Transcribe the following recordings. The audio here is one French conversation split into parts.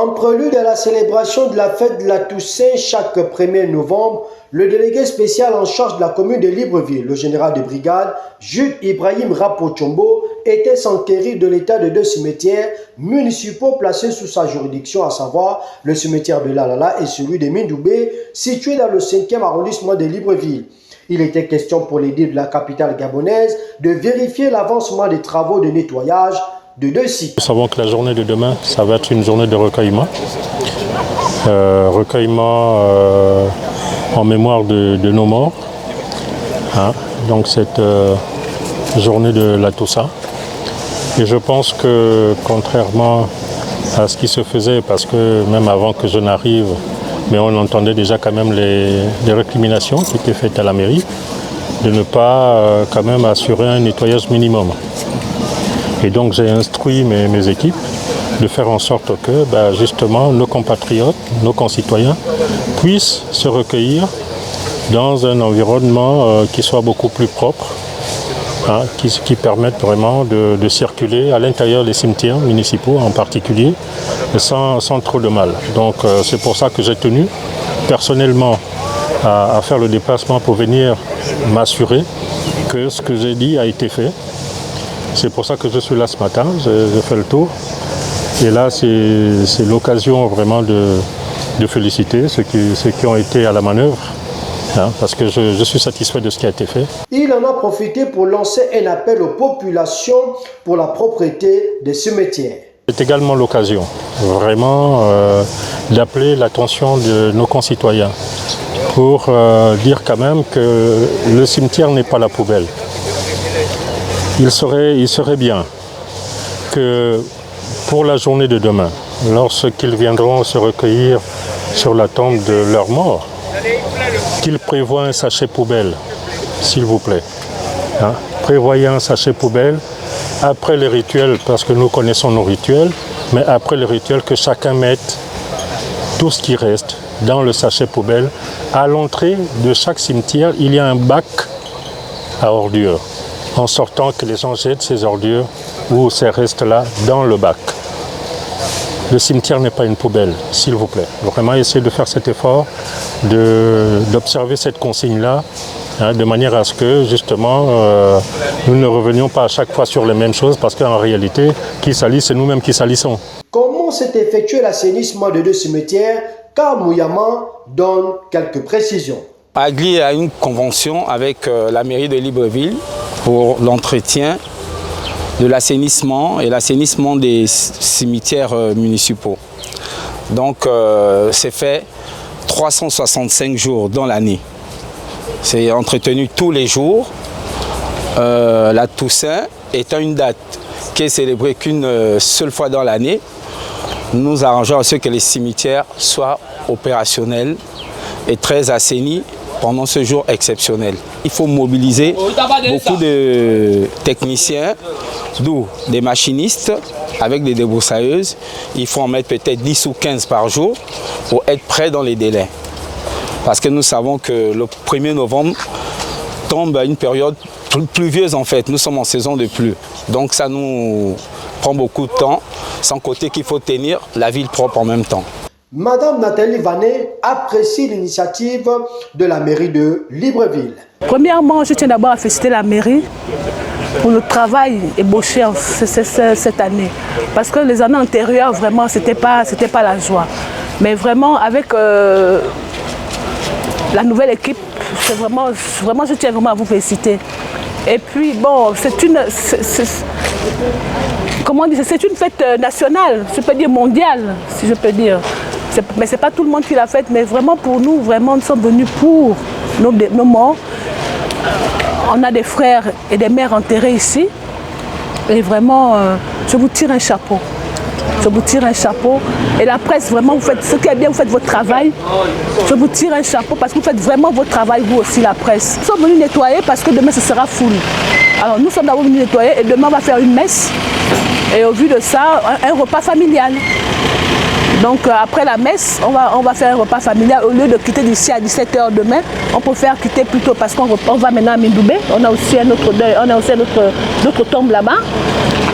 En prélude à la célébration de la fête de la Toussaint chaque 1er novembre, le délégué spécial en charge de la commune de Libreville, le général de brigade Jules Ibrahim Rapochombo, était s'enquérir de l'état de 2 cimetières municipaux placés sous sa juridiction, à savoir le cimetière de Lalala et celui de Mindoubé, situé dans le 5e arrondissement de Libreville. Il était question pour l'édile de la capitale gabonaise de vérifier l'avancement des travaux de nettoyage de 2 sites. Nous savons que la journée de demain, ça va être une journée de recueillement. En mémoire de nos morts. Donc cette journée de la Toussaint. Et je pense que contrairement à ce qui se faisait, parce que même avant que je n'arrive, mais on entendait déjà quand même les récriminations qui étaient faites à la mairie, de ne pas quand même assurer un nettoyage minimum. Et donc j'ai instruit mes équipes de faire en sorte que justement nos compatriotes, nos concitoyens puissent se recueillir dans un environnement qui soit beaucoup plus propre, qui permette vraiment de circuler à l'intérieur des cimetières municipaux en particulier, sans trop de mal. Donc c'est pour ça que j'ai tenu personnellement à faire le déplacement pour venir m'assurer que ce que j'ai dit a été fait. C'est pour ça que je suis là ce matin, j'ai fait le tour. Et là, c'est l'occasion vraiment de féliciter ceux qui ont été à la manœuvre, parce que je suis satisfait de ce qui a été fait. Il en a profité pour lancer un appel aux populations pour la propreté des cimetières. C'est également l'occasion vraiment d'appeler l'attention de nos concitoyens pour dire quand même que le cimetière n'est pas la poubelle. Il serait bien que pour la journée de demain, lorsqu'ils viendront se recueillir sur la tombe de leurs morts, qu'ils prévoient un sachet poubelle, s'il vous plaît. Prévoyez un sachet poubelle après les rituels, parce que nous connaissons nos rituels, mais après les rituels, que chacun mette tout ce qui reste dans le sachet poubelle. À l'entrée de chaque cimetière, il y a un bac à ordures. En sortant, que les gens jettent ces ordures ou ces restes-là dans le bac. Le cimetière n'est pas une poubelle, s'il vous plaît. Vraiment, essayez de faire cet effort, d'observer cette consigne-là, de manière à ce que, justement, nous ne revenions pas à chaque fois sur les mêmes choses, parce qu'en réalité, qui salissent, c'est nous-mêmes qui salissons. Comment s'est effectué l'assainissement de 2 cimetières? Kamouyama donne quelques précisions. Agli a une convention avec la mairie de Libreville pour l'entretien de l'assainissement et l'assainissement des cimetières municipaux. Donc c'est fait 365 jours dans l'année. C'est entretenu tous les jours. La Toussaint étant une date qui est célébrée qu'une seule fois dans l'année, nous arrangeons à ce que les cimetières soient opérationnels et très assainis pendant ce jour exceptionnel. Il faut mobiliser beaucoup de techniciens, d'où des machinistes avec des débroussailleuses. Il faut en mettre peut-être 10 ou 15 par jour pour être prêt dans les délais. Parce que nous savons que le 1er novembre tombe à une période pluvieuse en fait. Nous sommes en saison de pluie. Donc ça nous prend beaucoup de temps, sans compter qu'il faut tenir la ville propre en même temps. Madame Nathalie Vanet apprécie l'initiative de la mairie de Libreville. Premièrement, je tiens d'abord à féliciter la mairie pour le travail ébauché cette année. Parce que les années antérieures, vraiment, c'était pas la joie. Mais vraiment, avec la nouvelle équipe, vraiment, je tiens vraiment à vous féliciter. Et puis, bon, c'est une fête nationale, je peux dire mondiale, si je peux dire. Mais ce n'est pas tout le monde qui l'a faite, mais vraiment pour nous, vraiment, nous sommes venus pour nos morts. On a des frères et des mères enterrés ici. Et vraiment, je vous tire un chapeau. Je vous tire un chapeau. Et la presse, vraiment, vous faites ce qui est bien, vous faites votre travail. Je vous tire un chapeau parce que vous faites vraiment votre travail, vous aussi, la presse. Nous sommes venus nettoyer parce que demain, ce sera full. Alors, nous sommes d'abord venus nettoyer et demain, on va faire une messe. Et au vu de ça, un repas familial. Donc après la messe, on va faire un repas familial. Au lieu de quitter d'ici à 17 h demain, on peut faire quitter plus tôt parce qu'on va maintenant à Mindoubé. On a aussi un autre tombe là-bas.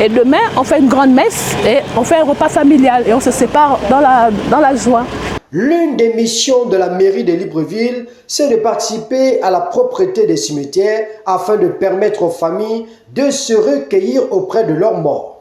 Et demain, on fait une grande messe et on fait un repas familial et on se sépare dans la joie. L'une des missions de la mairie de Libreville, c'est de participer à la propreté des cimetières afin de permettre aux familles de se recueillir auprès de leurs morts.